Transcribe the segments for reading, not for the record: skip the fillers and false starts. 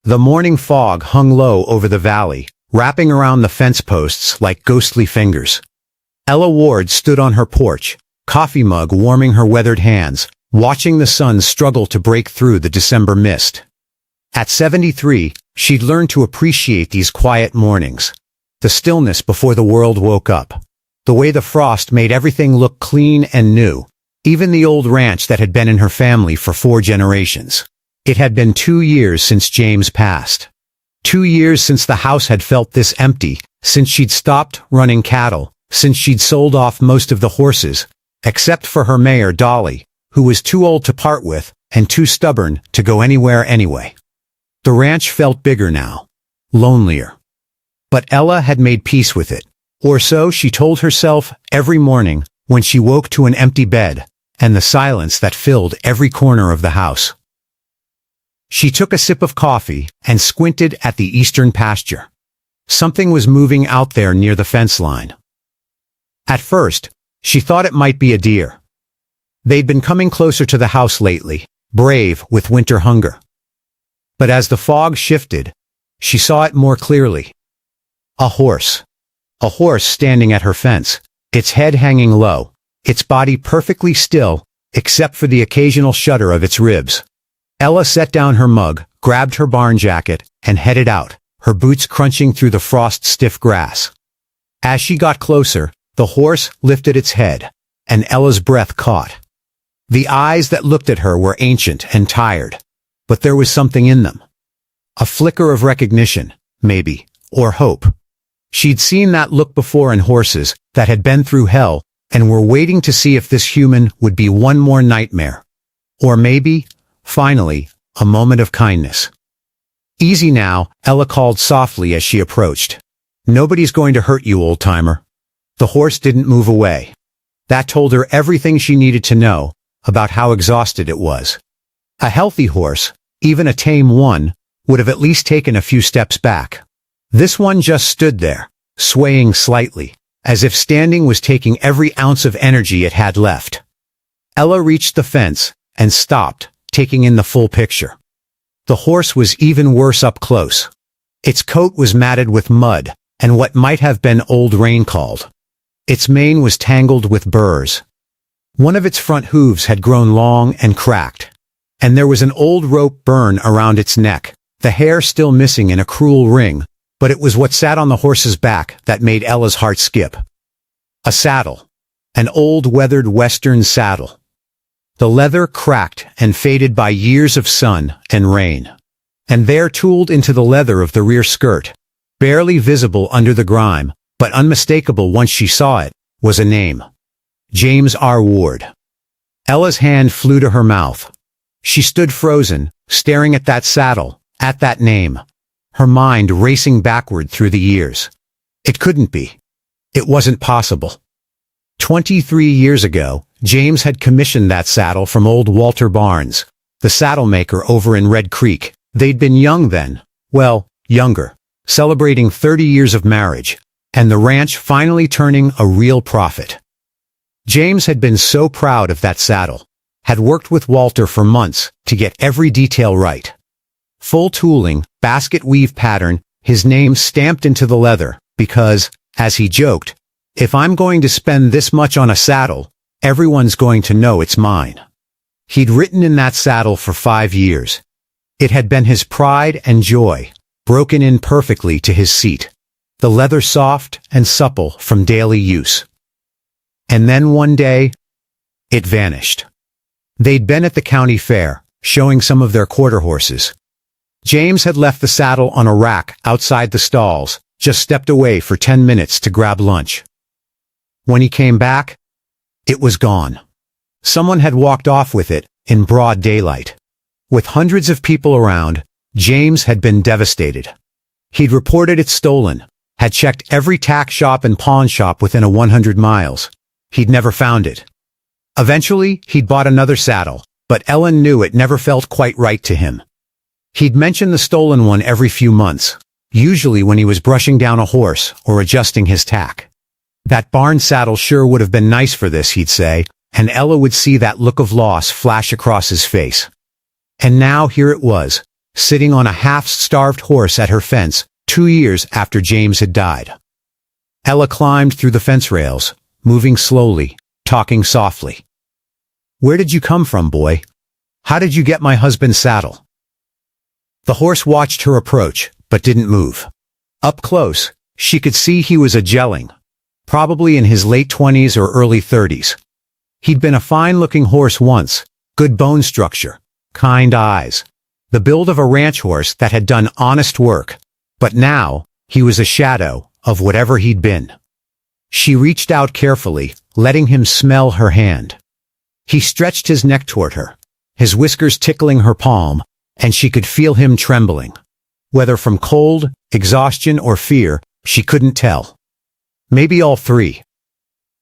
The morning fog hung low over the valley, wrapping around the fence posts like ghostly fingers. Ella Ward stood on her porch, coffee mug warming her weathered hands, watching the sun struggle to break through the December mist. At 73, she'd learned to appreciate these quiet mornings. The stillness before the world woke up. The way the frost made everything look clean and new. Even the old ranch that had been in her family for 4 generations. It had been 2 years since James passed. 2 years since the house had felt this empty, since she'd stopped running cattle, since she'd sold off most of the horses, except for her mare Dolly, who was too old to part with and too stubborn to go anywhere anyway. The ranch felt bigger now, lonelier. But Ella had made peace with it, or so she told herself every morning when she woke to an empty bed and the silence that filled every corner of the house. She took a sip of coffee and squinted at the eastern pasture. Something was moving out there near the fence line. At first, she thought it might be a deer. They'd been coming closer to the house lately, brave with winter hunger. But as the fog shifted, she saw it more clearly. A horse. A horse standing at her fence, its head hanging low, its body perfectly still, except for the occasional shudder of its ribs. Ella set down her mug, grabbed her barn jacket, and headed out, her boots crunching through the frost-stiff grass. As she got closer, the horse lifted its head, and Ella's breath caught. The eyes that looked at her were ancient and tired, but there was something in them. A flicker of recognition, maybe, or hope. She'd seen that look before in horses that had been through hell and were waiting to see if this human would be one more nightmare. Or maybe, finally, a moment of kindness. "Easy now," Ella called softly as she approached. "Nobody's going to hurt you, old-timer." The horse didn't move away. That told her everything she needed to know about how exhausted it was. A healthy horse, even a tame one, would have at least taken a few steps back. This one just stood there, swaying slightly, as if standing was taking every ounce of energy it had left. Ella reached the fence and stopped, taking in the full picture. The horse was even worse up close. Its coat was matted with mud and what might have been old rain called. Its mane was tangled with burrs. One of its front hooves had grown long and cracked, and there was an old rope burn around its neck, the hair still missing in a cruel ring, but it was what sat on the horse's back that made Ella's heart skip. A saddle. An old weathered western saddle. The leather cracked and faded by years of sun and rain. And there tooled into the leather of the rear skirt, barely visible under the grime, but unmistakable once she saw it, was a name. James R. Ward. Ella's hand flew to her mouth. She stood frozen, staring at that saddle, at that name, her mind racing backward through the years. It couldn't be. It wasn't possible. 23 years ago, James had commissioned that saddle from old Walter Barnes, the saddle maker over in Red Creek. They'd been young then, well, younger, celebrating 30 years of marriage, and the ranch finally turning a real profit. James had been so proud of that saddle, had worked with Walter for months to get every detail right. Full tooling, basket weave pattern, his name stamped into the leather, because, as he joked, if I'm going to spend this much on a saddle, everyone's going to know it's mine. He'd ridden in that saddle for 5 years. It had been his pride and joy, broken in perfectly to his seat, the leather soft and supple from daily use. And then one day, it vanished. They'd been at the county fair, showing some of their quarter horses. James had left the saddle on a rack outside the stalls, just stepped away for 10 minutes to grab lunch. When he came back, it was gone. Someone had walked off with it in broad daylight. With hundreds of people around, James had been devastated. He'd reported it stolen, had checked every tack shop and pawn shop within a 100 miles. He'd never found it. Eventually, he'd bought another saddle, but Ellen knew it never felt quite right to him. He'd mention the stolen one every few months, usually when he was brushing down a horse or adjusting his tack. That barn saddle sure would have been nice for this, he'd say, and Ella would see that look of loss flash across his face. And now here it was, sitting on a half-starved horse at her fence 2 years after James had died. Ella climbed through the fence rails, moving slowly, talking softly. "Where did you come from, boy? How did you get my husband's saddle?" The horse watched her approach, but didn't move. Up close, she could see he was a gelling, probably in his late 20s or early 30s. He'd been a fine-looking horse once, good bone structure, kind eyes, the build of a ranch horse that had done honest work, but now he was a shadow of whatever he'd been. She reached out carefully, letting him smell her hand. He stretched his neck toward her, his whiskers tickling her palm, and she could feel him trembling. Whether from cold, exhaustion, or fear, she couldn't tell. Maybe all three.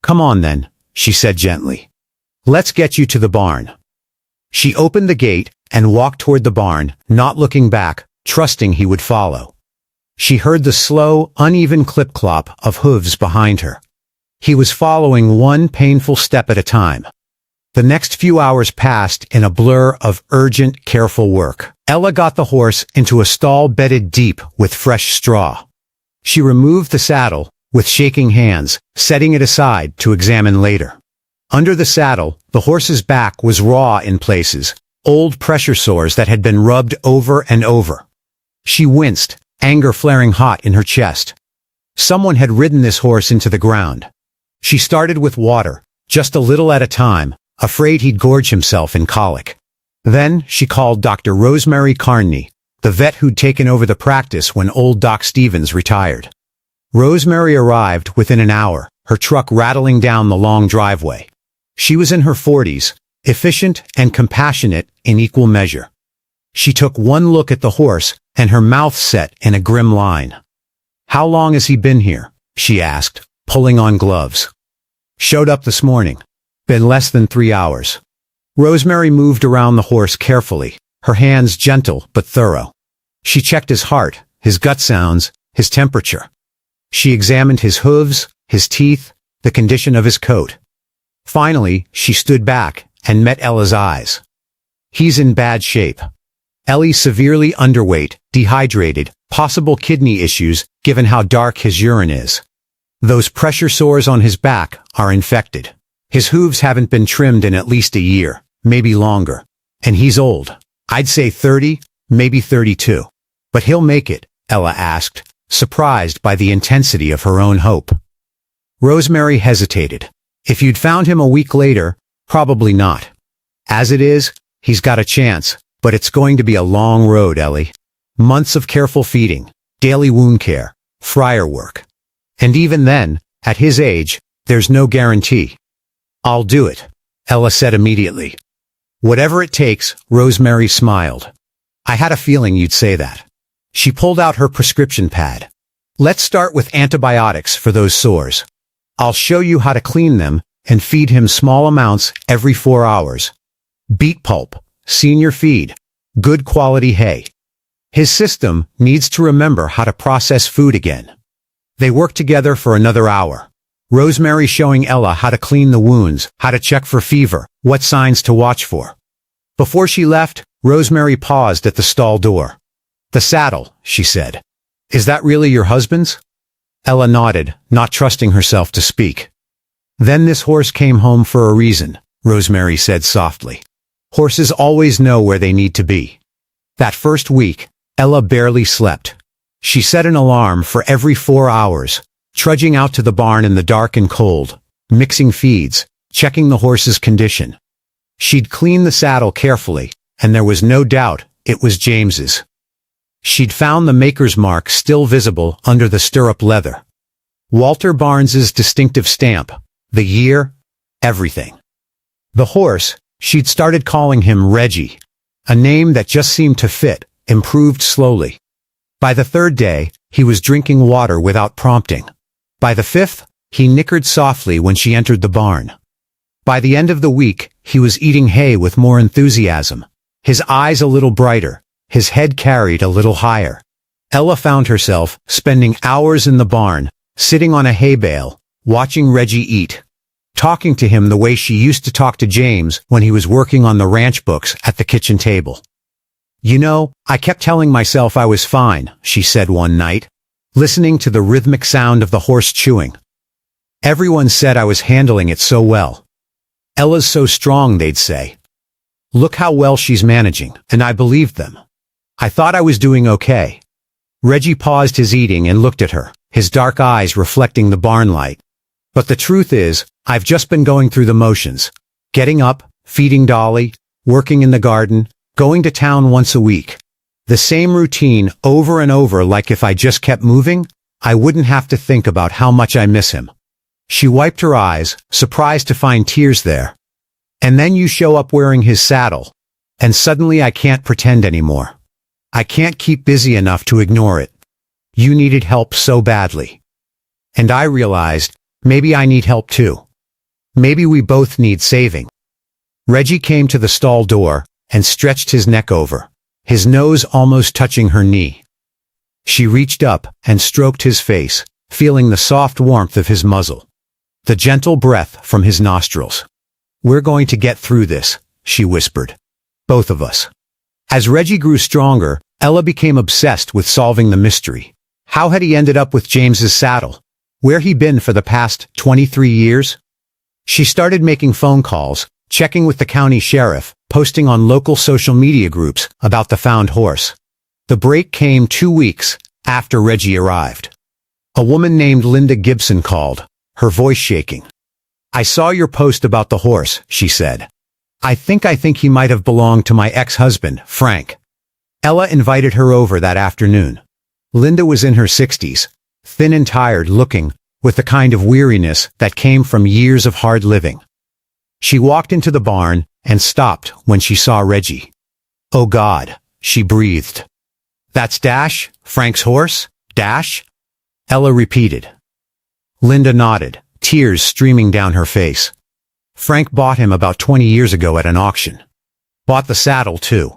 "Come on then," she said gently. "Let's get you to the barn." She opened the gate and walked toward the barn, not looking back, trusting he would follow. She heard the slow, uneven clip-clop of hooves behind her. He was following one painful step at a time. The next few hours passed in a blur of urgent, careful work. Ella got the horse into a stall bedded deep with fresh straw. She removed the saddle, with shaking hands, setting it aside to examine later. Under the saddle, the horse's back was raw in places, old pressure sores that had been rubbed over and over. She winced, anger flaring hot in her chest. Someone had ridden this horse into the ground. She started with water, just a little at a time, afraid he'd gorge himself in colic. Then she called Dr. Rosemary Carney, the vet who'd taken over the practice when old Doc Stevens retired. Rosemary arrived within an hour, her truck rattling down the long driveway. She was in her 40s, efficient and compassionate in equal measure. She took one look at the horse, and her mouth set in a grim line. "How long has he been here?" she asked, pulling on gloves. "Showed up this morning. Been less than 3 hours." Rosemary moved around the horse carefully, her hands gentle but thorough. She checked his heart, his gut sounds, his temperature. She examined his hooves, his teeth, the condition of his coat. Finally, she stood back and met Ella's eyes. "He's in bad shape. Ellie's severely underweight, dehydrated, possible kidney issues given how dark his urine is. Those pressure sores on his back are infected. His hooves haven't been trimmed in at least a year, maybe longer. And he's old. I'd say 30, maybe 32. But he'll make it," Ella asked, surprised by the intensity of her own hope. Rosemary hesitated. "If you'd found him a week later, probably not. As it is, he's got a chance, but it's going to be a long road, Ellie. Months of careful feeding, daily wound care, fryer work. And even then, at his age, there's no guarantee." "I'll do it," Ella said immediately. "Whatever it takes," Rosemary smiled. "I had a feeling you'd say that." She pulled out her prescription pad. "Let's start with antibiotics for those sores. I'll show you how to clean them and feed him small amounts every 4 hours. Beet pulp, senior feed, good quality hay. His system needs to remember how to process food again." They worked together for another hour. Rosemary showing Ella how to clean the wounds, how to check for fever, what signs to watch for. Before she left, Rosemary paused at the stall door. "The saddle," she said. "Is that really your husband's?" Ella nodded, not trusting herself to speak. "Then this horse came home for a reason," Rosemary said softly. "Horses always know where they need to be." That first week, Ella barely slept. She set an alarm for every 4 hours, trudging out to the barn in the dark and cold, mixing feeds, checking the horse's condition. She'd clean the saddle carefully, and there was no doubt it was James's. She'd found the maker's mark still visible under the stirrup leather. Walter Barnes's distinctive stamp, the year, everything. The horse, she'd started calling him Reggie, a name that just seemed to fit, improved slowly. By the 3rd day, he was drinking water without prompting. By the 5th, he nickered softly when she entered the barn. By the end of the week, he was eating hay with more enthusiasm, his eyes a little brighter, his head carried a little higher. Ella found herself spending hours in the barn, sitting on a hay bale, watching Reggie eat, talking to him the way she used to talk to James when he was working on the ranch books at the kitchen table. You know, I kept telling myself I was fine, she said one night, listening to the rhythmic sound of the horse chewing. Everyone said I was handling it so well. Ella's so strong, they'd say. Look how well she's managing, and I believed them. I thought I was doing okay. Reggie paused his eating and looked at her, his dark eyes reflecting the barn light. But the truth is, I've just been going through the motions. Getting up, feeding Dolly, working in the garden, going to town once a week. The same routine over and over, like if I just kept moving, I wouldn't have to think about how much I miss him. She wiped her eyes, surprised to find tears there. And then you show up wearing his saddle, and suddenly I can't pretend anymore. I can't keep busy enough to ignore it. You needed help so badly. And I realized, maybe I need help too. Maybe we both need saving. Reggie came to the stall door and stretched his neck over, his nose almost touching her knee. She reached up and stroked his face, feeling the soft warmth of his muzzle, the gentle breath from his nostrils. We're going to get through this, she whispered. Both of us. As Reggie grew stronger, Ella became obsessed with solving the mystery. How had he ended up with James's saddle? Where he been for the past 23 years? She started making phone calls, checking with the county sheriff, posting on local social media groups about the found horse. The break came 2 weeks after Reggie arrived. A woman named Linda Gibson called, her voice shaking. I saw your post about the horse, she said. I think he might have belonged to my ex-husband, Frank. Ella invited her over that afternoon. Linda was in her 60s, thin and tired looking, with the kind of weariness that came from years of hard living. She walked into the barn and stopped when she saw Reggie. Oh God, she breathed. That's Dash, Frank's horse? Dash? Ella repeated. Linda nodded, tears streaming down her face. Frank bought him about 20 years ago at an auction. Bought the saddle too.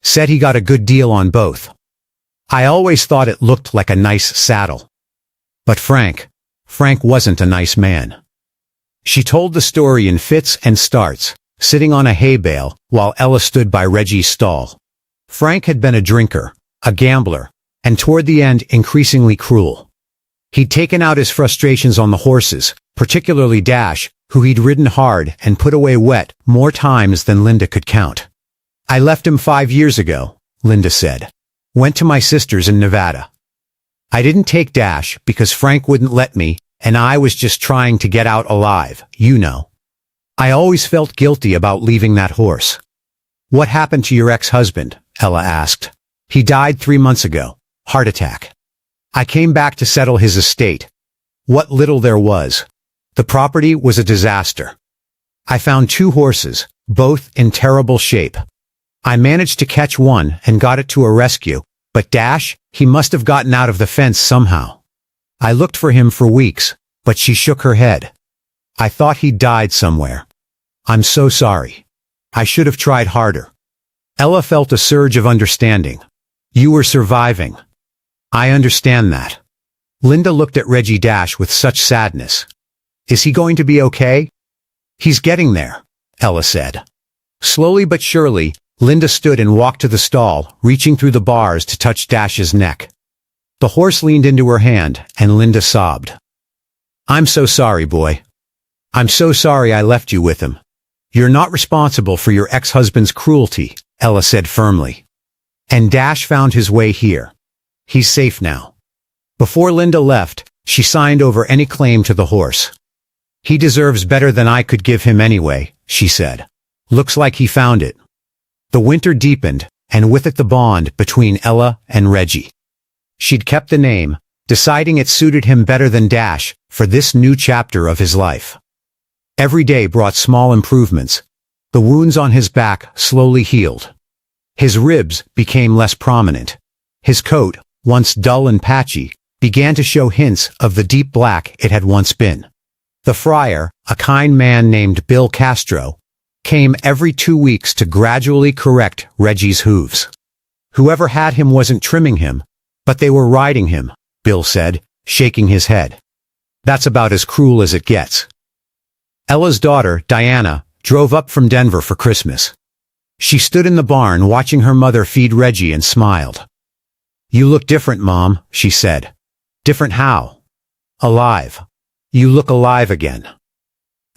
Said he got a good deal on both. I always thought it looked like a nice saddle. But Frank wasn't a nice man. She told the story in fits and starts, sitting on a hay bale while Ella stood by Reggie's stall. Frank had been a drinker, a gambler, and toward the end increasingly cruel. He'd taken out his frustrations on the horses, particularly Dash, who he'd ridden hard and put away wet more times than Linda could count. I left him 5 years ago, Linda said. Went to my sister's in Nevada. I didn't take Dash because Frank wouldn't let me, and I was just trying to get out alive, you know. I always felt guilty about leaving that horse. What happened to your ex-husband? Ella asked. He died 3 months ago. Heart attack. I came back to settle his estate. What little there was. The property was a disaster. I found 2 horses, both in terrible shape. I managed to catch one and got it to a rescue, but Dash, he must have gotten out of the fence somehow. I looked for him for weeks, but she shook her head. I thought he'd died somewhere. I'm so sorry. I should have tried harder. Ella felt a surge of understanding. You were surviving. I understand that. Linda looked at Reggie Dash with such sadness. Is he going to be okay? He's getting there, Ella said. Slowly but surely, Linda stood and walked to the stall, reaching through the bars to touch Dash's neck. The horse leaned into her hand, and Linda sobbed. I'm so sorry, boy. I'm so sorry I left you with him. You're not responsible for your ex-husband's cruelty, Ella said firmly. And Dash found his way here. He's safe now. Before Linda left, she signed over any claim to the horse. He deserves better than I could give him anyway, she said. Looks like he found it. The winter deepened, and with it the bond between Ella and Reggie. She'd kept the name, deciding it suited him better than Dash for this new chapter of his life. Every day brought small improvements. The wounds on his back slowly healed. His ribs became less prominent. His coat, once dull and patchy, began to show hints of the deep black it had once been. The friar, a kind man named Bill Castro, came every 2 weeks to gradually correct Reggie's hooves. Whoever had him wasn't trimming him, but they were riding him, Bill said, shaking his head. That's about as cruel as it gets. Ella's daughter, Diana, drove up from Denver for Christmas. She stood in the barn watching her mother feed Reggie and smiled. "You look different, Mom," she said. "Different how?" "Alive. You look alive again."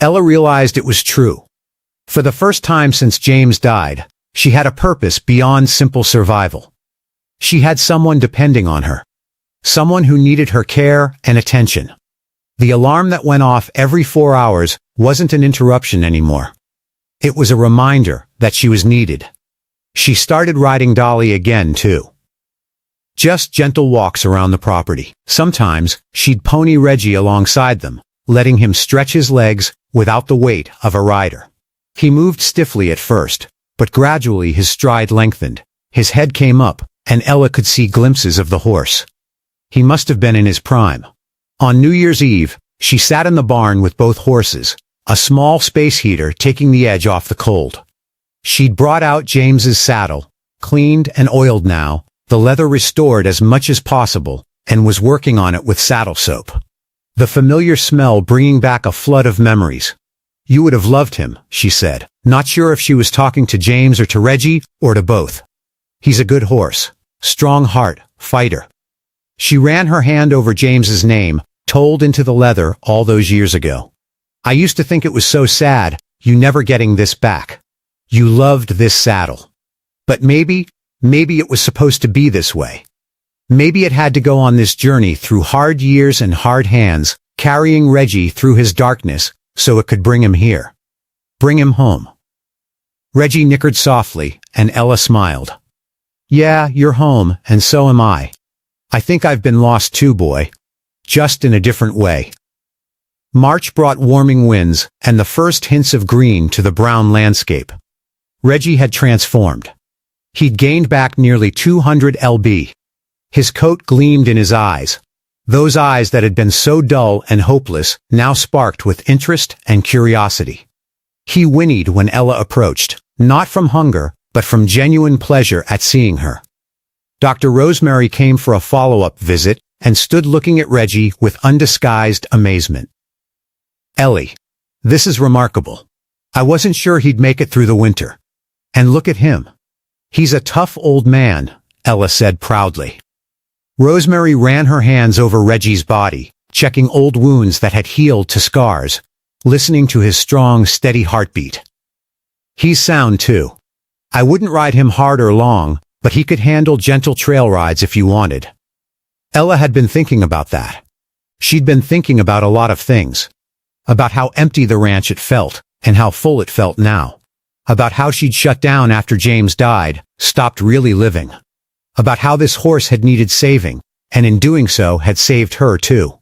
Ella realized it was true. For the first time since James died, she had a purpose beyond simple survival. She had someone depending on her. Someone who needed her care and attention. The alarm that went off every 4 hours wasn't an interruption anymore. It was a reminder that she was needed. She started riding Dolly again, too. Just gentle walks around the property. Sometimes, she'd pony Reggie alongside them, letting him stretch his legs without the weight of a rider. He moved stiffly at first, but gradually his stride lengthened, his head came up, and Ella could see glimpses of the horse. He must have been in his prime. On New Year's Eve, she sat in the barn with both horses, a small space heater taking the edge off the cold. She'd brought out James's saddle, cleaned and oiled now, the leather restored as much as possible, and was working on it with saddle soap. The familiar smell bringing back a flood of memories. "You would have loved him," she said, not sure if she was talking to James or to Reggie, or to both. "He's a good horse. Strong heart, fighter." She ran her hand over James's name, told into the leather all those years ago. "I used to think it was so sad, you never getting this back. You loved this saddle. But maybe it was supposed to be this way. Maybe it had to go on this journey through hard years and hard hands, carrying Reggie through his darkness, so it could bring him here. Bring him home." Reggie nickered softly, and Ella smiled. "Yeah, you're home, and so am I. I think I've been lost too, boy. Just in a different way." March brought warming winds, and the first hints of green to the brown landscape. Reggie had transformed. He'd gained back nearly 200 lb. His coat gleamed in his eyes. Those eyes that had been so dull and hopeless now sparked with interest and curiosity. He whinnied when Ella approached, not from hunger, but from genuine pleasure at seeing her. Dr. Rosemary came for a follow-up visit and stood looking at Reggie with undisguised amazement. "Ellie, this is remarkable. I wasn't sure he'd make it through the winter. And look at him. He's a tough old man," Ella said proudly. Rosemary ran her hands over Reggie's body, checking old wounds that had healed to scars, listening to his strong, steady heartbeat. "He's sound, too. I wouldn't ride him hard or long, but he could handle gentle trail rides if you wanted." Ella had been thinking about that. She'd been thinking about a lot of things. About how empty the ranch it felt, and how full it felt now. About how she'd shut down after James died, stopped really living. About how this horse had needed saving, and in doing so had saved her too.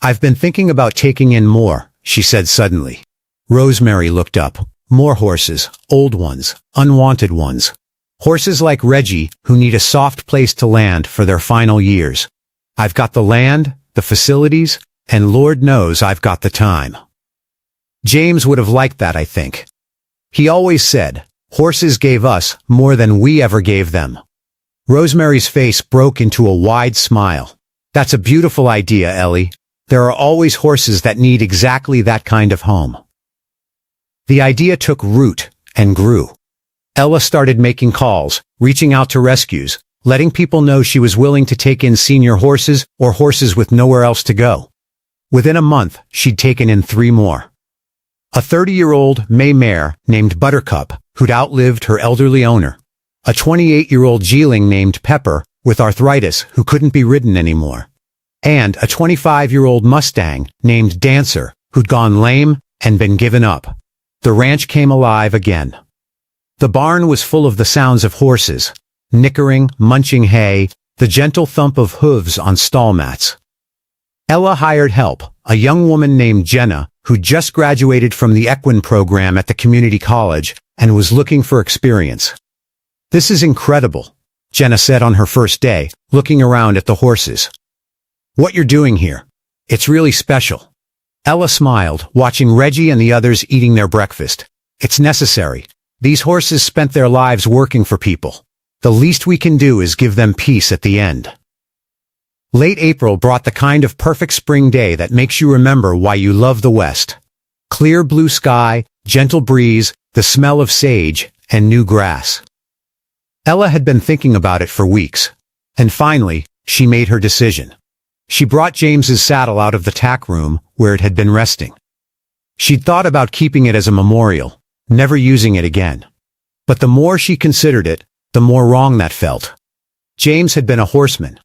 "I've been thinking about taking in more," she said suddenly. Rosemary looked up. "More horses, old ones, unwanted ones. Horses like Reggie who need a soft place to land for their final years. I've got the land, the facilities, and Lord knows I've got the time." James would have liked that, I think. He always said, "Horses gave us more than we ever gave them." Rosemary's face broke into a wide smile. "That's a beautiful idea, Ellie. There are always horses that need exactly that kind of home." The idea took root and grew. Ella started making calls, reaching out to rescues, letting people know she was willing to take in senior horses or horses with nowhere else to go. Within a month, she'd taken in 3 more. A 30-year-old May mare named Buttercup, who'd outlived her elderly owner. A 28-year-old geeling named Pepper, with arthritis, who couldn't be ridden anymore. And a 25-year-old Mustang named Dancer, who'd gone lame and been given up. The ranch came alive again. The barn was full of the sounds of horses, nickering, munching hay, the gentle thump of hooves on stall mats. Ella hired help, a young woman named Jenna, who just graduated from the equine program at the community college and was looking for experience. "This is incredible," Jenna said on her first day, looking around at the horses. "What you're doing here. It's really special." Ella smiled, watching Reggie and the others eating their breakfast. "It's necessary. These horses spent their lives working for people. The least we can do is give them peace at the end." Late April brought the kind of perfect spring day that makes you remember why you love the West. Clear blue sky, gentle breeze, the smell of sage, and new grass. Ella had been thinking about it for weeks, and finally, she made her decision. She brought James's saddle out of the tack room where it had been resting. She'd thought about keeping it as a memorial, never using it again. But the more she considered it, the more wrong that felt. James had been a horseman.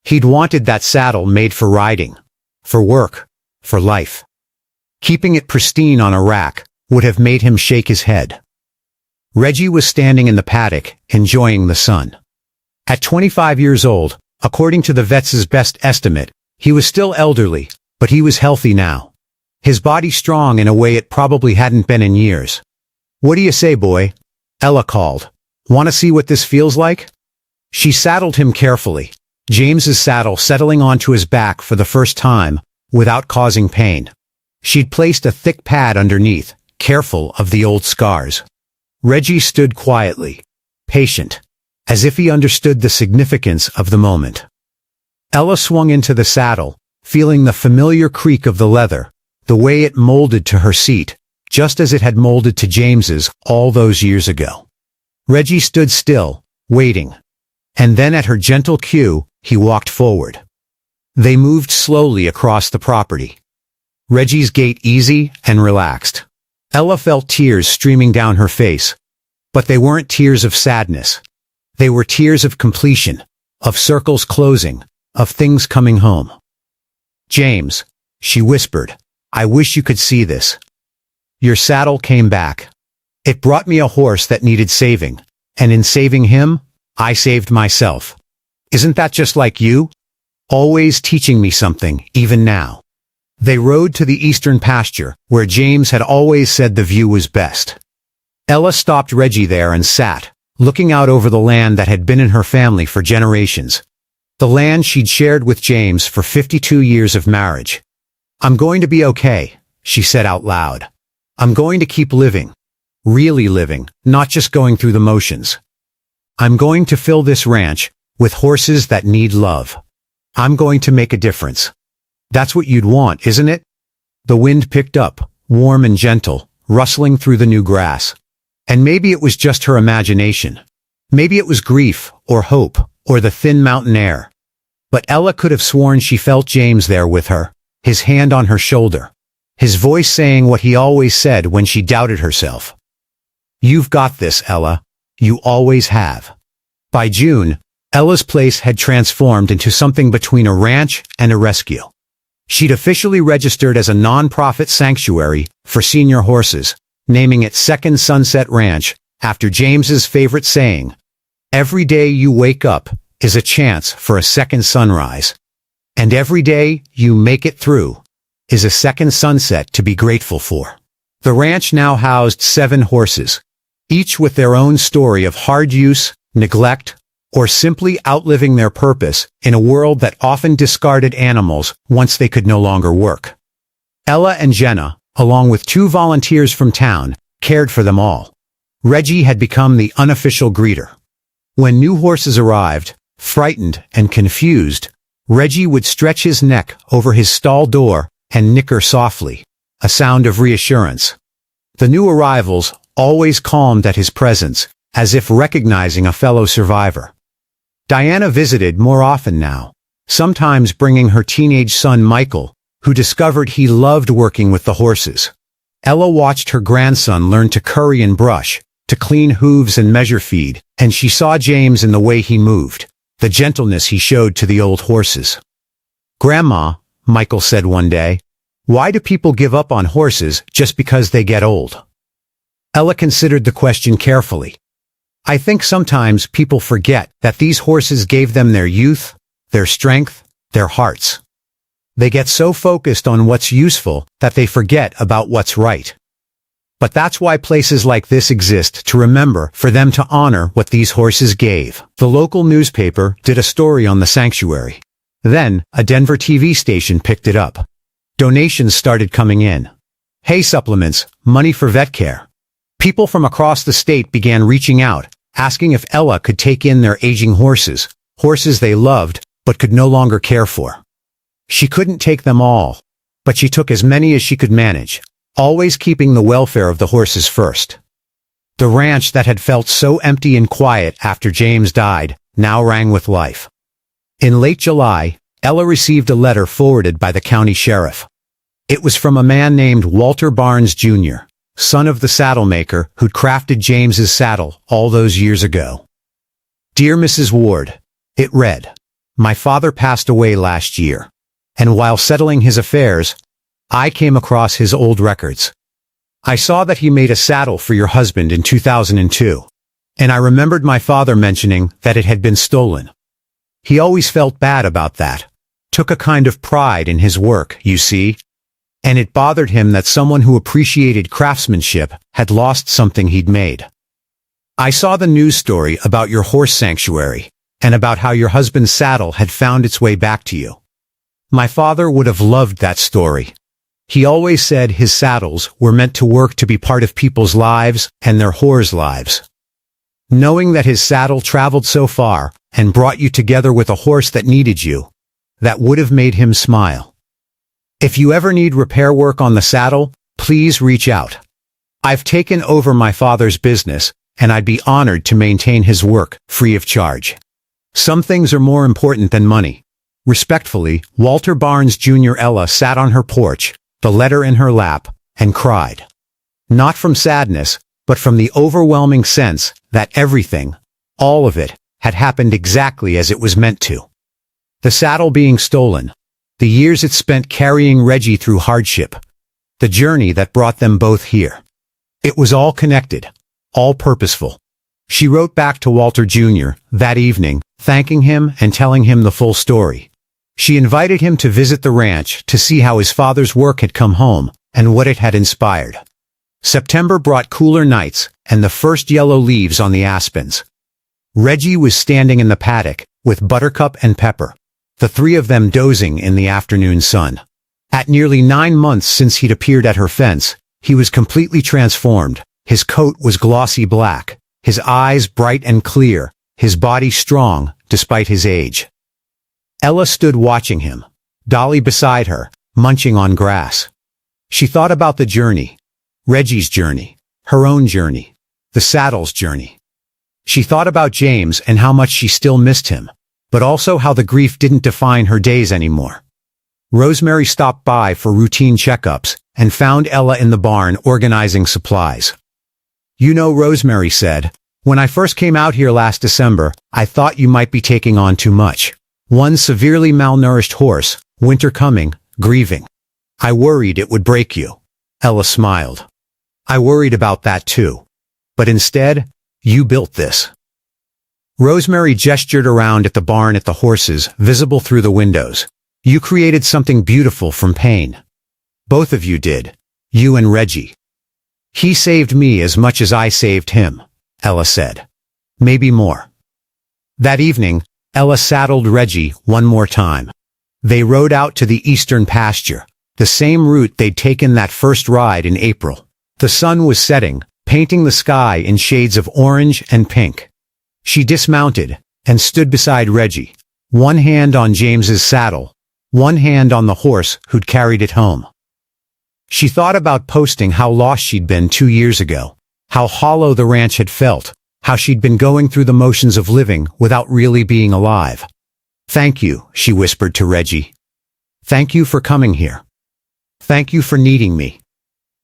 He'd wanted that saddle made for riding, for work, for life. Keeping it pristine on a rack would have made him shake his head. Reggie was standing in the paddock, enjoying the sun. At 25 years old, according to the vet's best estimate, he was still elderly, but he was healthy now. His body strong in a way it probably hadn't been in years. "What do you say, boy?" Ella called. "Want to see what this feels like?" She saddled him carefully, James's saddle settling onto his back for the first time, without causing pain. She'd placed a thick pad underneath, careful of the old scars. Reggie stood quietly, patient, as if he understood the significance of the moment. Ella swung into the saddle, feeling the familiar creak of the leather, the way it molded to her seat, just as it had molded to James's all those years ago. Reggie stood still, waiting. And then at her gentle cue, he walked forward. They moved slowly across the property. Reggie's gait easy and relaxed. Ella felt tears streaming down her face. But they weren't tears of sadness. They were tears of completion, of circles closing, of things coming home. "James," she whispered, "I wish you could see this. Your saddle came back. It brought me a horse that needed saving, and in saving him, I saved myself. Isn't that just like you? Always teaching me something, even now." They rode to the eastern pasture, where James had always said the view was best. Ella stopped Reggie there and sat, looking out over the land that had been in her family for generations. The land she'd shared with James for 52 years of marriage. "I'm going to be okay," she said out loud. "I'm going to keep living. Really living, not just going through the motions. I'm going to fill this ranch with horses that need love. I'm going to make a difference." "That's what you'd want, isn't it?" The wind picked up, warm and gentle, rustling through the new grass. And maybe it was just her imagination. Maybe it was grief, or hope, or the thin mountain air. But Ella could have sworn she felt James there with her, his hand on her shoulder, his voice saying what he always said when she doubted herself. "You've got this, Ella. You always have." By June, Ella's place had transformed into something between a ranch and a rescue. She'd officially registered as a non-profit sanctuary for senior horses, naming it Second Sunset Ranch after James's favorite saying, "Every day you wake up is a chance for a second sunrise. And every day you make it through is a second sunset to be grateful for." The ranch now housed 7 horses, each with their own story of hard use, neglect, or simply outliving their purpose in a world that often discarded animals once they could no longer work. Ella and Jenna, along with 2 volunteers from town, cared for them all. Reggie had become the unofficial greeter. When new horses arrived, frightened and confused, Reggie would stretch his neck over his stall door and nicker softly, a sound of reassurance. The new arrivals always calmed at his presence, as if recognizing a fellow survivor. Diana visited more often now, sometimes bringing her teenage son Michael, who discovered he loved working with the horses. Ella watched her grandson learn to curry and brush, to clean hooves and measure feed, and she saw James in the way he moved, the gentleness he showed to the old horses. "Grandma," Michael said one day, "why do people give up on horses just because they get old?" Ella considered the question carefully. "I think sometimes people forget that these horses gave them their youth, their strength, their hearts. They get so focused on what's useful that they forget about what's right. But that's why places like this exist, to remember, for them to honor what these horses gave." The local newspaper did a story on the sanctuary. Then, a Denver TV station picked it up. Donations started coming in. Hay supplements, money for vet care. People from across the state began reaching out, asking if Ella could take in their aging horses, horses they loved, but could no longer care for. She couldn't take them all, but she took as many as she could manage, always keeping the welfare of the horses first. The ranch that had felt so empty and quiet after James died now rang with life. In late July, Ella received a letter forwarded by the county sheriff. It was from a man named Walter Barnes, Jr., son of the saddle maker who'd crafted James's saddle all those years ago. Dear Mrs. Ward, it read, "My father passed away last year, and while settling his affairs, I came across his old records. I saw that he made a saddle for your husband in 2002, and I remembered my father mentioning that it had been stolen. He always felt bad about that, took a kind of pride in his work, you see, and it bothered him that someone who appreciated craftsmanship had lost something he'd made. I saw the news story about your horse sanctuary, and about how your husband's saddle had found its way back to you. My father would have loved that story. He always said his saddles were meant to work to be part of people's lives and their horse lives. Knowing that his saddle traveled so far and brought you together with a horse that needed you, that would have made him smile. If you ever need repair work on the saddle, please reach out. I've taken over my father's business, and I'd be honored to maintain his work free of charge. Some things are more important than money. Respectfully, Walter Barnes Jr. Ella sat on her porch, the letter in her lap, and cried. Not from sadness, but from the overwhelming sense that everything, all of it, had happened exactly as it was meant to. The saddle being stolen, the years it spent carrying Reggie through hardship, the journey that brought them both here. It was all connected, all purposeful. She wrote back to Walter Jr. that evening, thanking him and telling him the full story. She invited him to visit the ranch to see how his father's work had come home and what it had inspired. September brought cooler nights and the first yellow leaves on the aspens. Reggie was standing in the paddock with Buttercup and Pepper, the three of them dozing in the afternoon sun. At nearly 9 months since he'd appeared at her fence, he was completely transformed. His coat was glossy black, his eyes bright and clear, his body strong despite his age. Ella stood watching him, Dolly beside her, munching on grass. She thought about the journey, Reggie's journey, her own journey, the saddle's journey. She thought about James and how much she still missed him, but also how the grief didn't define her days anymore. Rosemary stopped by for routine checkups and found Ella in the barn organizing supplies. You know, Rosemary said, when I first came out here last December, I thought you might be taking on too much. One severely malnourished horse, winter coming, grieving. I worried it would break you. Ella smiled. I worried about that too. But instead, you built this. Rosemary gestured around at the barn at the horses, visible through the windows. You created something beautiful from pain. Both of you did. You and Reggie. He saved me as much as I saved him, Ella said. Maybe more. That evening, Ella saddled Reggie one more time. They rode out to the eastern pasture, the same route they'd taken that first ride in April. The sun was setting, painting the sky in shades of orange and pink. She dismounted and stood beside Reggie, one hand on James's saddle, one hand on the horse who'd carried it home. She thought about posting how lost she'd been 2 years ago, how hollow the ranch had felt, how she'd been going through the motions of living without really being alive. Thank you, she whispered to Reggie. Thank you for coming here. Thank you for needing me.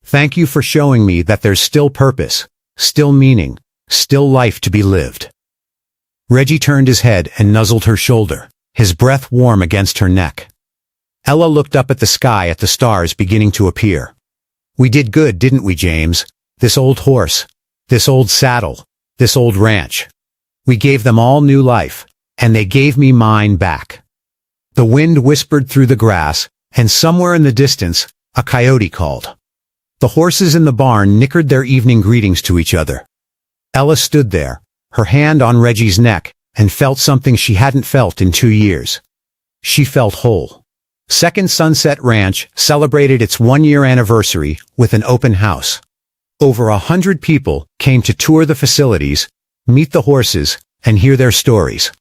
Thank you for showing me that there's still purpose, still meaning, still life to be lived. Reggie turned his head and nuzzled her shoulder, his breath warm against her neck. Ella looked up at the sky at the stars beginning to appear. We did good, didn't we, James? This old horse, this old saddle, this old ranch. We gave them all new life, and they gave me mine back. The wind whispered through the grass, and somewhere in the distance, a coyote called. The horses in the barn nickered their evening greetings to each other. Ella stood there, her hand on Reggie's neck, and felt something she hadn't felt in 2 years. She felt whole. Second Sunset Ranch celebrated its 1-year anniversary with an open house. Over 100 people came to tour the facilities, meet the horses, and hear their stories.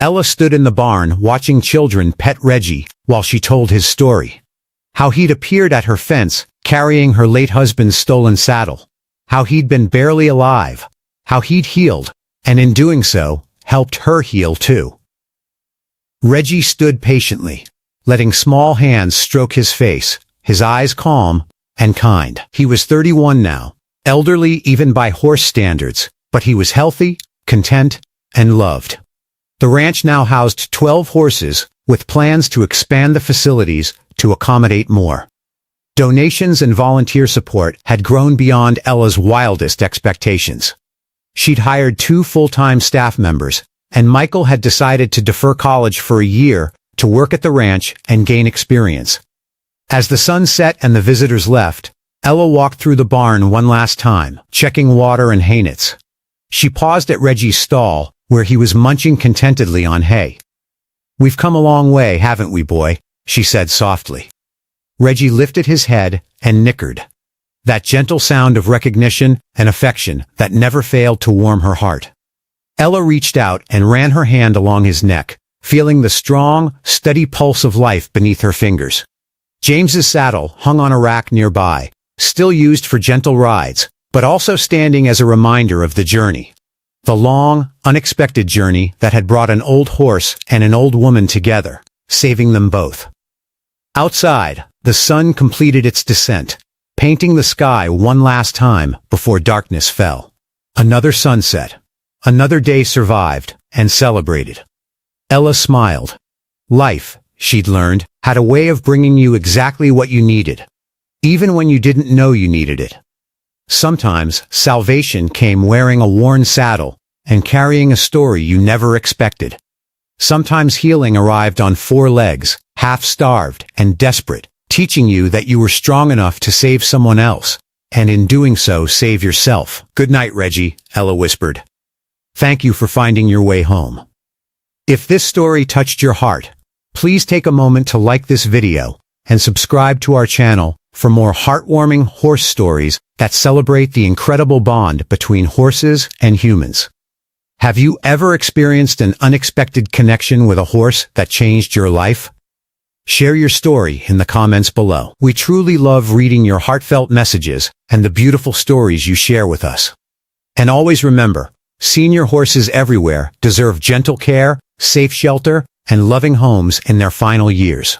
Ella stood in the barn watching children pet Reggie while she told his story. How he'd appeared at her fence, carrying her late husband's stolen saddle. how he'd been barely alive, how he'd healed, and in doing so, helped her heal too. Reggie stood patiently, letting small hands stroke his face, his eyes calm and kind. He was 31 now, elderly even by horse standards, but he was healthy, content, and loved. The ranch now housed 12 horses, with plans to expand the facilities to accommodate more. Donations and volunteer support had grown beyond Ella's wildest expectations. She'd hired 2 full-time staff members, and Michael had decided to defer college for a year to work at the ranch and gain experience. As the sun set and the visitors left, Ella walked through the barn one last time, checking water and hay nets. She paused at Reggie's stall, where he was munching contentedly on hay. "We've come a long way, haven't we, boy?" she said softly. Reggie lifted his head and nickered. That gentle sound of recognition and affection that never failed to warm her heart. Ella reached out and ran her hand along his neck, feeling the strong, steady pulse of life beneath her fingers. James's saddle hung on a rack nearby, still used for gentle rides, but also standing as a reminder of the journey. The long, unexpected journey that had brought an old horse and an old woman together, saving them both. Outside, the sun completed its descent, painting the sky one last time before darkness fell. Another sunset. Another day survived and celebrated. Ella smiled. Life, she'd learned, had a way of bringing you exactly what you needed, even when you didn't know you needed it. Sometimes, salvation came wearing a worn saddle and carrying a story you never expected. Sometimes healing arrived on 4 legs, half-starved and desperate, teaching you that you were strong enough to save someone else, and in doing so save yourself. "Good night, Reggie," Ella whispered. "Thank you for finding your way home." If this story touched your heart, please take a moment to like this video and subscribe to our channel for more heartwarming horse stories that celebrate the incredible bond between horses and humans. Have you ever experienced an unexpected connection with a horse that changed your life? Share your story in the comments below. We truly love reading your heartfelt messages and the beautiful stories you share with us. And always remember, senior horses everywhere deserve gentle care, safe shelter, and loving homes in their final years.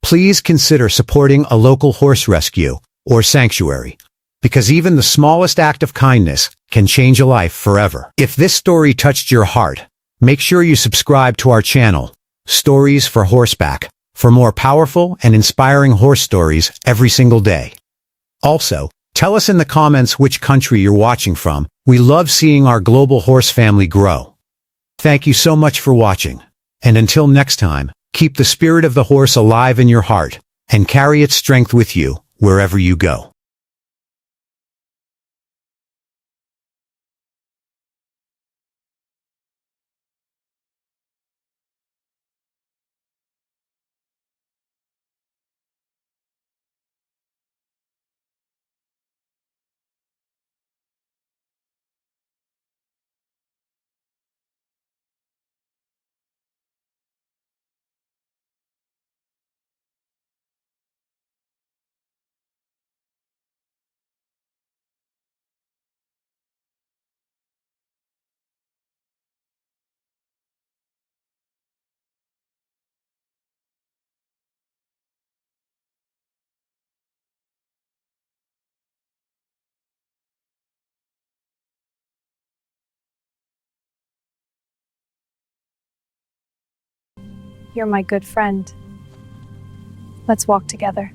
Please consider supporting a local horse rescue or sanctuary, because even the smallest act of kindness can change a life forever. If this story touched your heart, make sure you subscribe to our channel, Stories for Horseback, for more powerful and inspiring horse stories every single day. Also, tell us in the comments which country you're watching from. We love seeing our global horse family grow. Thank you so much for watching. And until next time, keep the spirit of the horse alive in your heart, and carry its strength with you wherever you go. You're my good friend. Let's walk together.